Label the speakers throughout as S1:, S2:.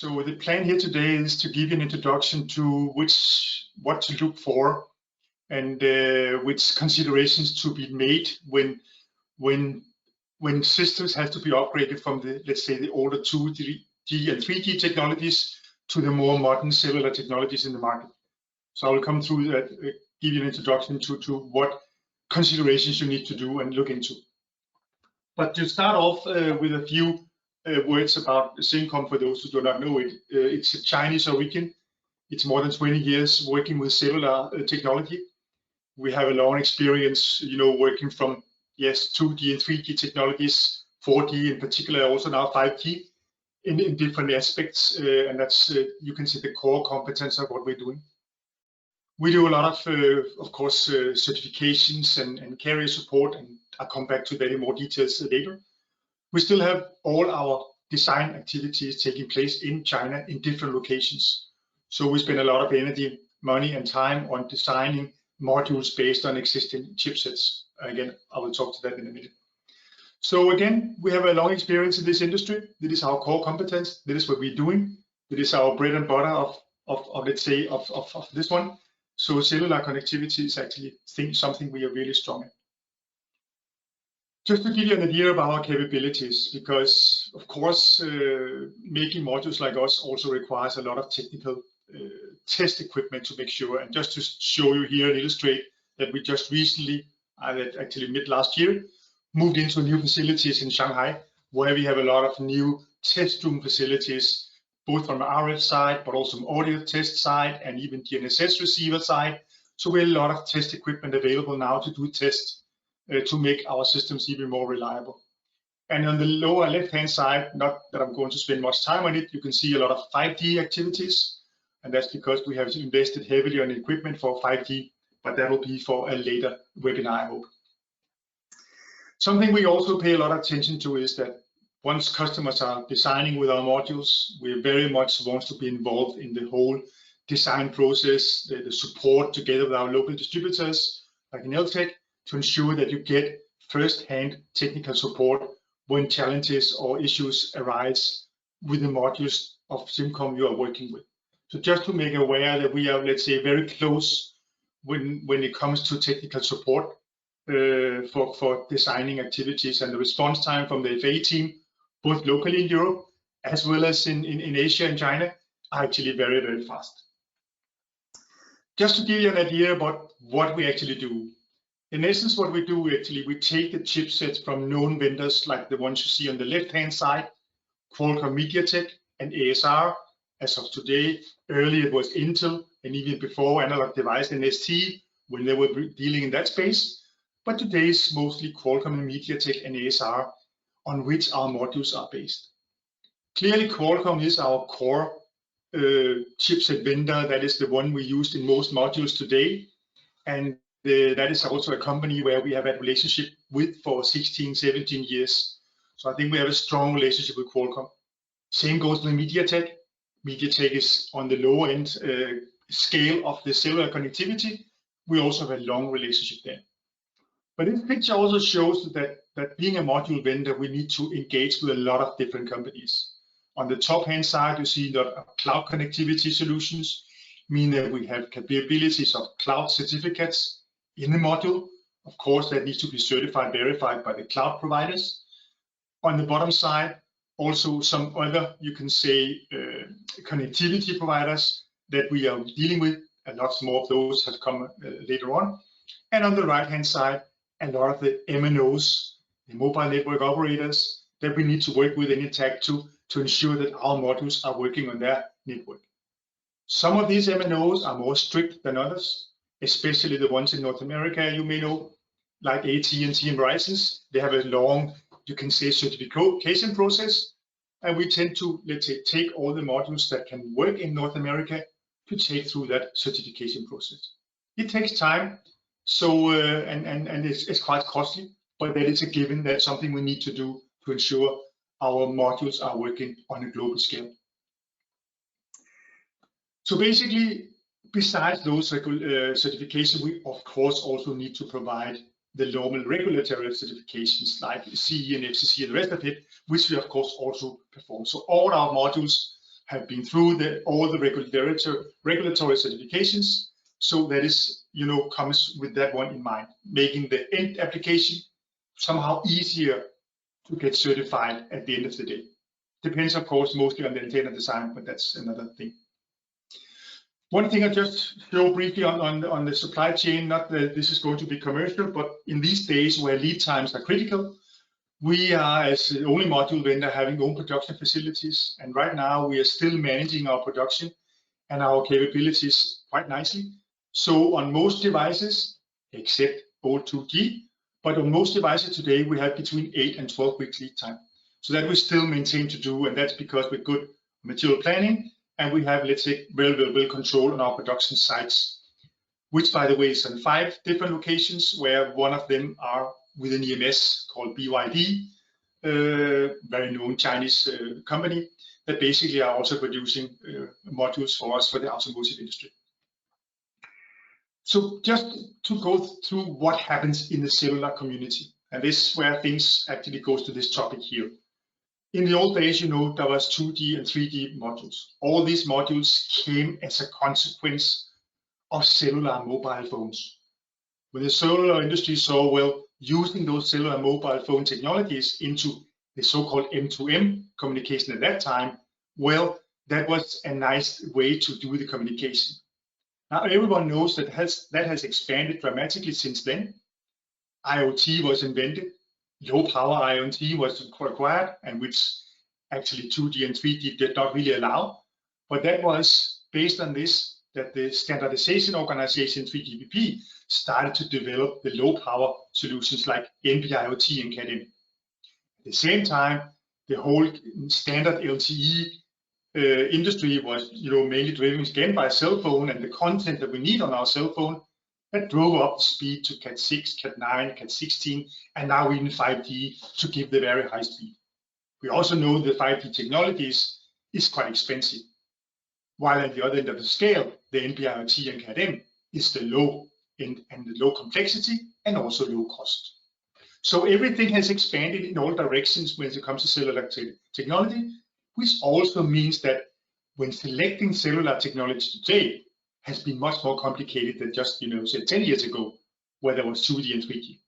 S1: So the plan here today is to give you an introduction to what to look for and which considerations to be made when systems have to be upgraded from the, let's say, the older 2G and 3G technologies to the more modern cellular technologies in the market. So I will come through that, give you an introduction to what considerations you need to do and look into. But to start off with a few words about SIMCom for those who do not know it. It's a Chinese origin. It's more than 20 years working with cellular technology. We have a long experience, working from 2G and 3G technologies, 4G in particular, also now 5G in different aspects, and that's you can see the core competence of what we're doing. We do a lot of course, certifications and carrier support, and I'll come back to that in more details later. We still have all our design activities taking place in China in different locations. So we spend a lot of energy, money, and time on designing modules based on existing chipsets. Again, I will talk to that in a minute. So again, we have a long experience in this industry. This is our core competence. This is what we're doing. This is our bread and butter of let's say, of this one. So cellular connectivity is actually something we are really strong in. Just to give you an idea of our capabilities, because of course, making modules like us also requires a lot of technical test equipment to make sure. And just to show you here and illustrate that we just recently, actually mid last year, moved into new facilities in Shanghai, where we have a lot of new test room facilities, both from the RF side, but also from audio test side and even GNSS receiver side. So we have a lot of test equipment available now to do tests to make our systems even more reliable. And on the lower left-hand side, not that I'm going to spend much time on it, you can see a lot of 5G activities. And that's because we have invested heavily on equipment for 5G, but that will be for a later webinar, I hope. Something we also pay a lot of attention to is that once customers are designing with our modules, we very much want to be involved in the whole design process, the support together with our local distributors, like Ineltek, to ensure that you get first-hand technical support when challenges or issues arise with the modules of SIMCom you are working with. So just to make aware that we are, let's say, very close when it comes to technical support for designing activities, and the response time from the FA team, both locally in Europe as well as in Asia and China, are actually very, very fast. Just to give you an idea about what we actually do. In essence, what we do, we take the chipsets from known vendors like the ones you see on the left-hand side, Qualcomm, MediaTek, and ASR. As of today, earlier it was Intel, and even before Analog Device and ST when they were dealing in that space. But today it's mostly Qualcomm and MediaTek and ASR on which our modules are based. Clearly, Qualcomm is our core chipset vendor. That is the one we use in most modules today. And that is also a company where we have a relationship with for 16, 17 years. So I think we have a strong relationship with Qualcomm. Same goes with MediaTek. MediaTek is on the lower end scale of the cellular connectivity. We also have a long relationship there. But this picture also shows that being a module vendor, we need to engage with a lot of different companies. On the top-hand side, you see that cloud connectivity solutions, mean that we have capabilities of cloud certificates in the module. Of course, that needs to be certified, verified by the cloud providers. On the bottom side, also some other, you can say, connectivity providers that we are dealing with, and lots more of those have come later on. And on the right-hand side, a lot of the MNOs, the mobile network operators, that we need to work with Ineltek to ensure that our modules are working on their network. Some of these MNOs are more strict than others, especially the ones in North America, you may know, like AT&T and Verizon. They have a long, you can say, certification process, and we tend to, let's say, take all the modules that can work in North America to take through that certification process. It takes time, so and it's quite costly, but that is a given. That's something we need to do to ensure our modules are working on a global scale. So basically, besides those certifications, we of course also need to provide the normal regulatory certifications like CE and FCC and the rest of it, which we of course also perform. So all our modules have been through all the regulatory certifications. So that is, comes with that one in mind, making the end application somehow easier to get certified at the end of the day. Depends, of course, mostly on the antenna design, but that's another thing. One thing I just show briefly on the supply chain, not that this is going to be commercial, but in these days where lead times are critical, we are, as the only module vendor, having own production facilities, and right now we are still managing our production and our capabilities quite nicely. So on most devices, except old 2G, but on most devices today, we have between 8 and 12 weeks lead time. So that we still maintain to do, and that's because we're good material planning, and we have, let's say, well control on our production sites, which, by the way, is in 5 different locations, where one of them are with an EMS called BYD, very known Chinese company that basically are also producing modules for us for the automotive industry. So just to go through what happens in the cellular community, and this is where things actually goes to this topic here. In the old days, there was 2G and 3G modules. All these modules came as a consequence of cellular mobile phones. When the cellular industry saw, well, using those cellular mobile phone technologies into the so-called M2M communication at that time, well, that was a nice way to do the communication. Now everyone knows that has expanded dramatically since then. IoT was invented, low power IoT was acquired, and which actually 2G and 3G did not really allow. But that was based on this, that the standardization organization 3GPP started to develop the low power solutions like NB-IoT and CAT-M. At the same time, the whole standard LTE industry was mainly driven again by cell phone and the content that we need on our cell phone. That drove up the speed to Cat 6, Cat 9, Cat 16, and now even 5G to give the very high speed. We also know the 5G technologies is quite expensive, while at the other end of the scale, the NB-IoT and CAT-M is the low end and the low complexity and also low cost. So everything has expanded in all directions when it comes to cellular technology, which also means that when selecting cellular technology today has been much more complicated than just, say 10 years ago, where there was 2G and 3G.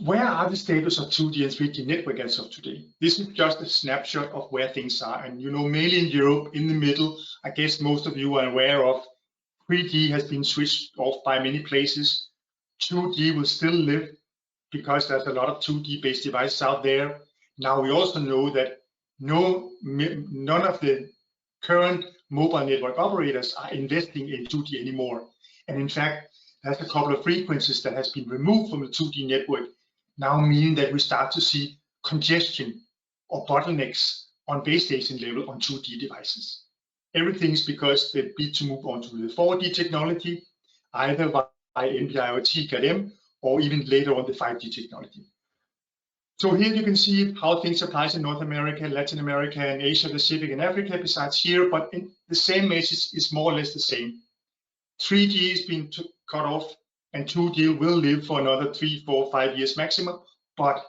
S1: Where are the status of 2G and 3G network as of today? This is just a snapshot of where things are. And mainly in Europe, in the middle, I guess most of you are aware of, 3G has been switched off by many places. 2G will still live because there's a lot of 2G based devices out there. Now we also know that none of the current mobile network operators are investing in 2G anymore. And in fact, there's a couple of frequencies that has been removed from the 2G network, now meaning that we start to see congestion or bottlenecks on base station level on 2G devices. Everything is because they need to move on to the 4G technology, either by NB-IoT, CAT-M, or even later on the 5G technology. So here you can see how things apply in North America, Latin America, and Asia Pacific and Africa besides here, but the same message is more or less the same. 3G is being cut off and 2G will live for another 3, 4, 5 years maximum, but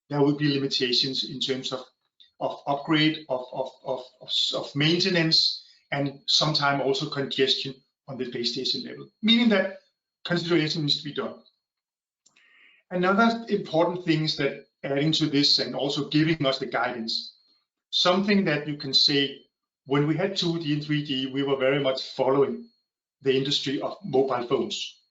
S1: there will be limitations in terms of upgrade, of maintenance, and sometimes also congestion on the base station level, meaning that consideration needs to be done. Another important thing is that adding to this and also giving us the guidance, something that you can say, when we had 2G and 3G, we were very much following the industry of mobile phones.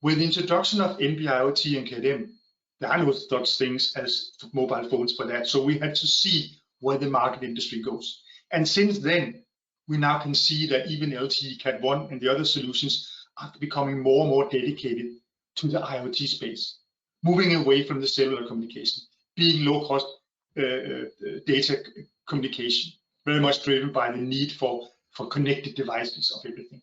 S1: With the introduction of NB-IoT and CAT-M, there are no such things as mobile phones for that. So we had to see where the market industry goes. And since then, we now can see that even LTE Cat 1 and the other solutions are becoming more and more dedicated to the IoT space, moving away from the cellular communication, being low-cost data communication, very much driven by the need for connected devices of everything.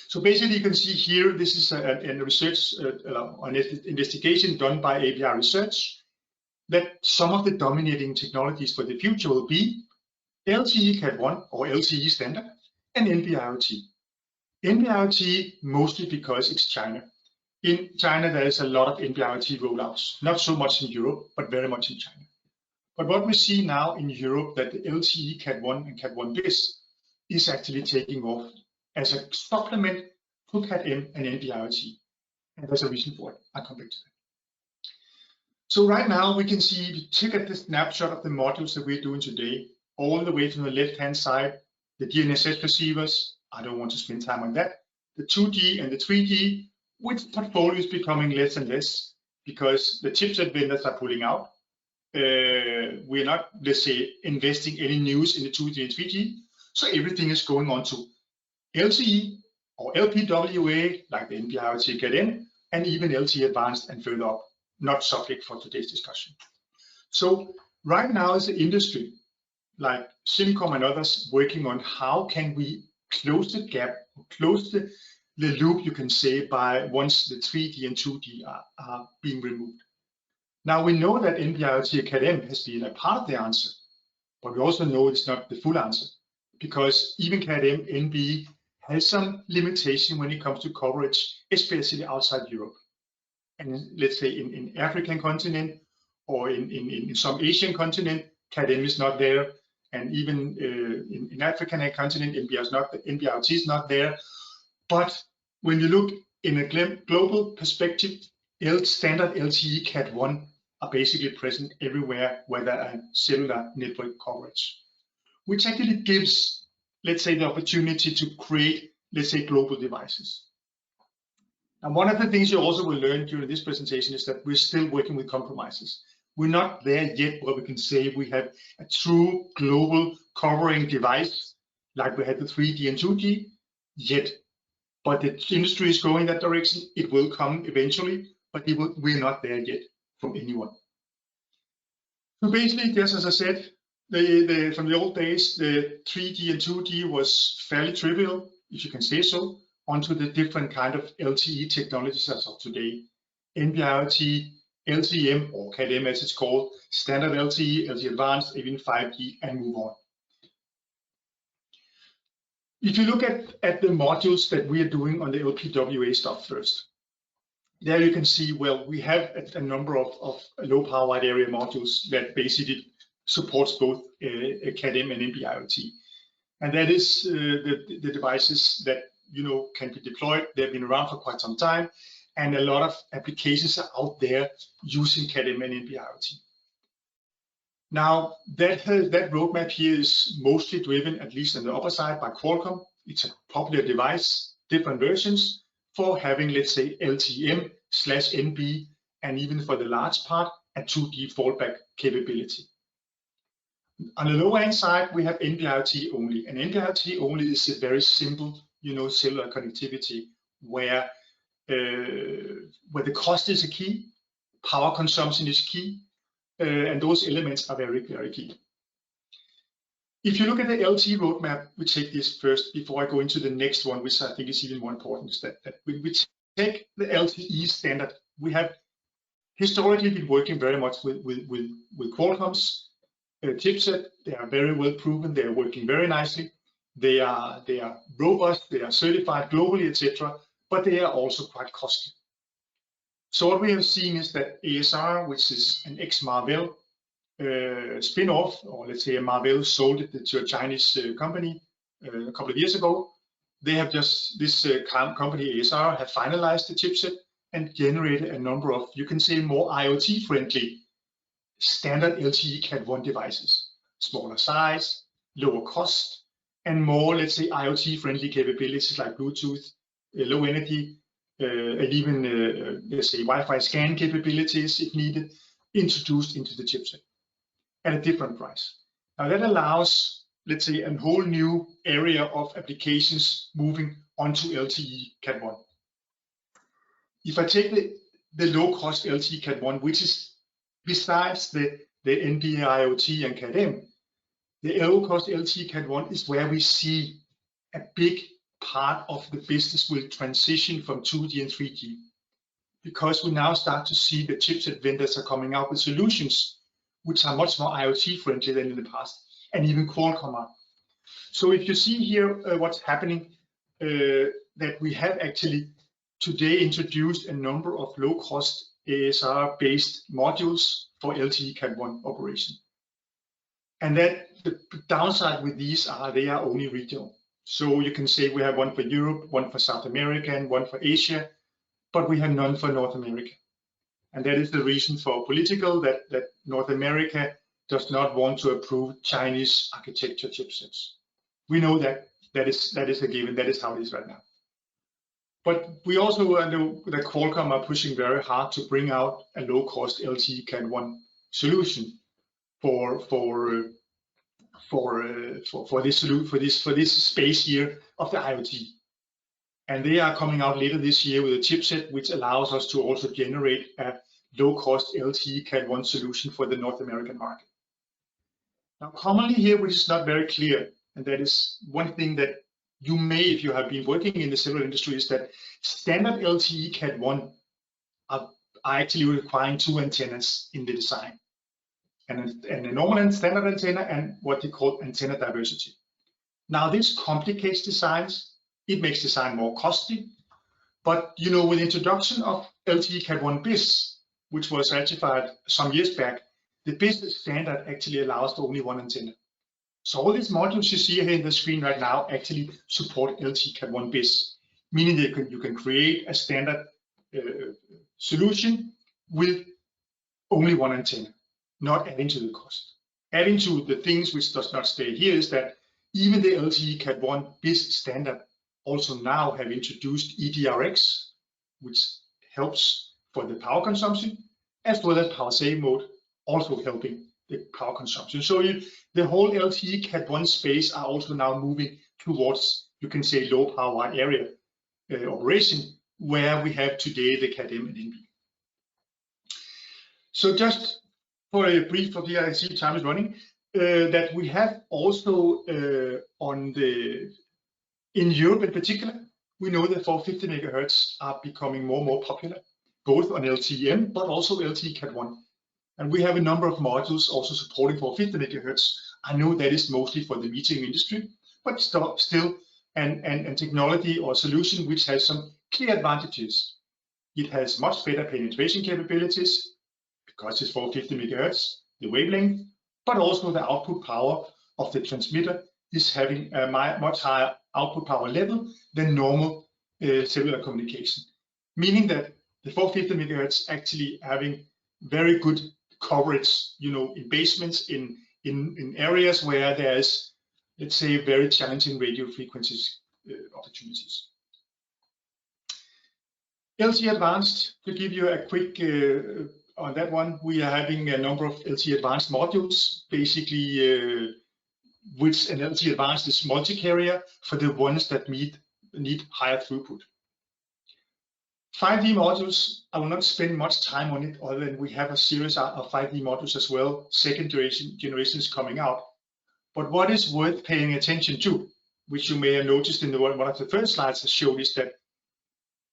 S1: So basically, you can see here, this is a research, an investigation done by API Research, that some of the dominating technologies for the future will be LTE Cat 1 or LTE standard and NB-IoT. NB-IoT mostly because it's China. In China, there is a lot of NB-IoT rollouts, not so much in Europe, but very much in China. But what we see now in Europe, that the LTE Cat 1 and Cat 1 bis is actually taking off as a supplement to Cat M and NB-IoT. And there's a reason for it. I'll come back to that. So right now we can see, if you take a snapshot of the modules that we're doing today, all the way from the left-hand side, the GNSS receivers, I don't want to spend time on that, the 2G and the 3G, which portfolio is becoming less and less because the chipset vendors are pulling out. We're not, let's say, investing any news in the 2G and 3G, so everything is going on to LTE or LPWA, like the NB-IoT Cat M, and even LTE Advanced and further up, not subject for today's discussion. So right now is the industry, like SIMCom and others, working on how can we close the gap, close the loop, you can say, by once the 3D and 2D are being removed. Now we know that NB-IoT Cat M has been a part of the answer, but we also know it's not the full answer, because even Cat M, NB has some limitation when it comes to coverage, especially outside Europe. And let's say in African continent or in some Asian continent, Cat M is not there. And even in African continent, NB-IoT is not there. But when you look in a global perspective, standard LTE Cat 1 are basically present everywhere where there are cellular network coverage, which actually gives, let's say, the opportunity to create, let's say, global devices. And one of the things you also will learn during this presentation is that we're still working with compromises. We're not there yet where we can say we have a true global covering device like we had the 3G and 2G yet. But the industry is going that direction. It will come eventually, but we're not there yet from anyone. So basically, just as I said, from the old days, the 3G and 2G was fairly trivial, if you can say so, onto the different kind of LTE technologies as of today. NB-IoT, LTE-M, or Cat M as it's called, standard LTE, LTE Advanced, even 5G, and move on. If you look at the modules that we are doing on the LPWA stuff first, there you can see, well, we have a number of low power wide area modules that basically supports both Cat M and NB-IoT. And that is the devices that can be deployed. They've been around for quite some time, and a lot of applications are out there using Cat M and NB-IoT. Now, that roadmap here is mostly driven, at least on the upper side, by Qualcomm. It's a popular device, different versions for having, let's say, LTE-M/NB, and even for the large part, a 2D fallback capability. On the lower hand side, we have NB-IoT only, and NB-IoT only is a very simple, cellular connectivity where the cost is a key, power consumption is key, and those elements are very, very key. If you look at the LTE roadmap, we take this first before I go into the next one, which I think is even more important, is that we take the LTE standard. We have historically been working very much with Qualcomm's chipset. They are very well proven. They are working very nicely. They are robust. They are certified globally, etc. But they are also quite costly. So what we have seen is that ASR, which is an ex-Marvell spin-off, or let's say Marvell sold it to a Chinese company a couple of years ago. They have this company ASR have finalized the chipset and generated a number of, you can say, more IoT-friendly standard LTE Cat 1 devices, smaller size, lower cost, and more, let's say, IoT-friendly capabilities like Bluetooth, low energy, and even, let's say, Wi-Fi scan capabilities, if needed, introduced into the chipset at a different price. Now that allows, let's say, a whole new area of applications moving onto LTE Cat 1. If I take the low-cost LTE Cat 1, which is besides the NB-IoT and Cat M, the low-cost LTE Cat 1 is where we see a big part of the business will transition from 2G and 3G, because we now start to see the chipset vendors are coming out with solutions which are much more IoT friendly than in the past, and even Qualcomm are. So if you see here what's happening, that we have actually today introduced a number of low-cost ASR-based modules for LTE Cat 1 operation. And that the downside with these are they are only regional. So you can say we have one for Europe, one for South America, and one for Asia, but we have none for North America. And that is the reason for political that North America does not want to approve Chinese architecture chipsets. We know that is a given. That is how it is right now. But we also know that Qualcomm are pushing very hard to bring out a low-cost LTE Cat 1 solution for this space here of the IoT. And they are coming out later this year with a chipset which allows us to also generate a low-cost LTE Cat 1 solution for the North American market. Now, commonly here, which is not very clear, and that is one thing that you may, if you have been working in the cellular industry, is that standard LTE Cat 1 are actually requiring 2 antennas in the design. And a normal and standard antenna and what they call antenna diversity. Now, this complicates designs. It makes design more costly. But, you know, with the introduction of LTE Cat 1 BIS, which was ratified some years back, the BIS standard actually allows for only 1 antenna. So all these modules you see here in the screen right now actually support LTE Cat 1 BIS, meaning that you can create a standard solution with only 1 antenna, not adding to the cost. Adding to the things which does not stay here is that even the LTE Cat 1 BIS standard also now have introduced EDRX, which helps for the power consumption, as well as power save mode, also helping the power consumption. So the whole LTE Cat 1 space are also now moving towards, you can say, low power area operation, where we have today the Cat M and NB. So just for a brief of here, I see time is running, that we have also in Europe in particular, we know that 450 megahertz are becoming more and more popular, both on LTE-M, but also LTE Cat 1. And we have a number of modules also supporting 450 megahertz. I know that is mostly for the metering industry, but still an technology or solution which has some clear advantages. It has much better penetration capabilities because it's 450 megahertz, the wavelength, but also the output power of the transmitter is having a much higher output power level than normal cellular communication, meaning that the 450 megahertz actually having very good coverage, you know, in basements, in areas where there is, let's say, very challenging radio frequencies opportunities. LTE Advanced, to give you a quick on that one, we are having a number of LTE Advanced modules, basically which an LTE Advanced is multi-carrier for the ones that need higher throughput. 5G modules, I will not spend much time on it other than we have a series of 5G modules as well, second generation is coming out. But what is worth paying attention to, which you may have noticed in one of the first slides I showed, is that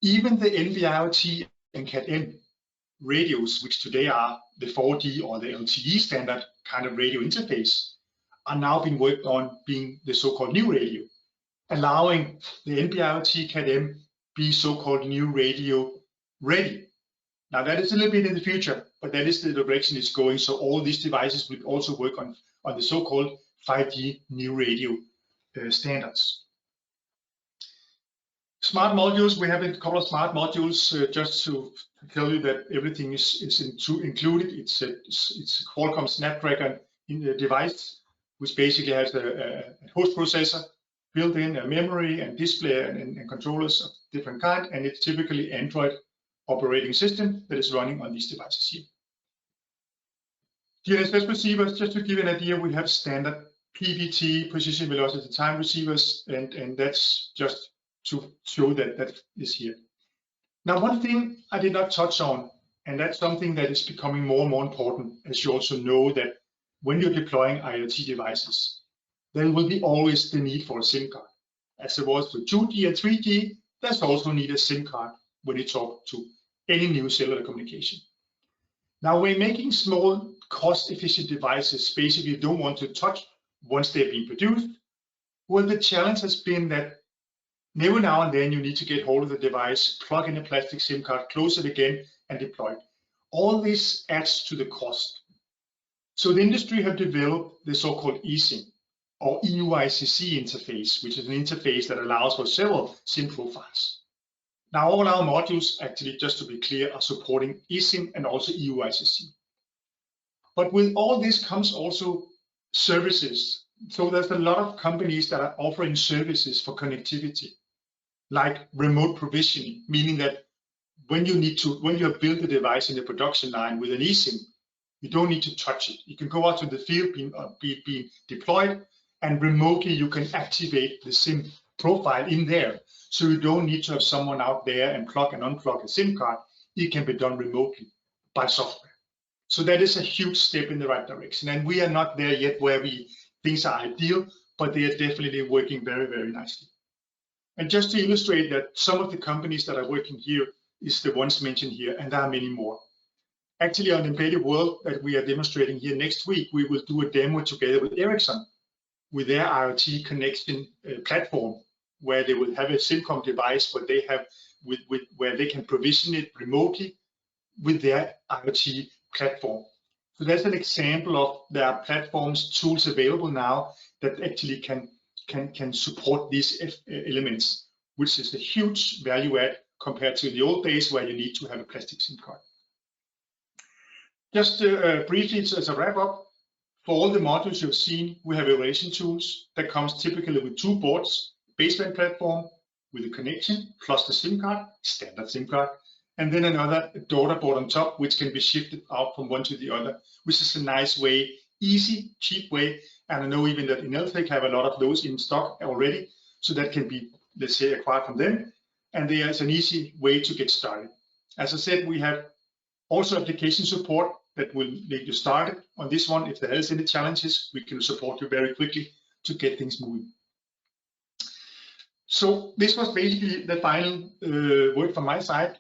S1: even the NB-IoT and Cat-M radios, which today are the 4G or the LTE standard kind of radio interface, are now being worked on being the so-called new radio, allowing the NB-IoT Cat-M be so-called new radio ready. Now that is a little bit in the future, but that is the direction it's going. So all these devices will also work on the so-called 5G new radio standards. Smart modules, we have a couple of smart modules just to tell you that everything is included. It's Qualcomm Snapdragon in the device, which basically has a host processor built in, a memory and display and controllers of different kind, and it's typically Android operating system that is running on these devices here. GNSS receivers, just to give you an idea, we have standard PVT, precision velocity time receivers, and that's just to show that is here. Now, one thing I did not touch on, and that's something that is becoming more and more important, as you also know that when you're deploying IoT devices, there will be always the need for a SIM card. As there was for 2G and 3G, there's also need a SIM card when you talk to any new cellular communication. Now, we're making small, cost-efficient devices, basically you don't want to touch once they've been produced. Well, the challenge has been that every now and then you need to get hold of the device, plug in a plastic SIM card, close it again, and deploy it. All this adds to the cost. So the industry have developed the so-called eSIM or EUICC interface, which is an interface that allows for several SIM profiles. Now all our modules, actually, just to be clear, are supporting eSIM and also EUICC. But with all this comes also services. So there's a lot of companies that are offering services for connectivity, like remote provisioning, meaning that when you have built a device in the production line with an eSIM, you don't need to touch it. You can go out to the field being deployed, and remotely you can activate the SIM profile in there. So you don't need to have someone out there and plug and unplug a SIM card. It can be done remotely by software. So that is a huge step in the right direction. And we are not there yet where things are ideal, but they are definitely working very, very nicely. And just to illustrate that some of the companies that are working here is the ones mentioned here, and there are many more. Actually, on Embedded World that we are demonstrating here next week, we will do a demo together with Ericsson with their IoT connection platform, where they will have a SIMCom device, but they have where they can provision it remotely with their IoT platform. So that's an example of there are platforms, tools available now that actually can support these elements, which is a huge value add compared to the old days where you need to have a plastic SIM card. Just briefly as a wrap up, for all the modules you've seen, we have evaluation tools that comes typically with two boards, baseband platform with a connection plus the SIM card, standard SIM card, and then another daughter board on top, which can be shifted out from one to the other, which is a nice way, easy, cheap way. And I know even that Ineltek have a lot of those in stock already, so that can be, let's say, acquired from them. And there's an easy way to get started. As I said, we have also application support that will make you started on this one. If there is any challenges, we can support you very quickly to get things moving. So this was basically the final word from my side.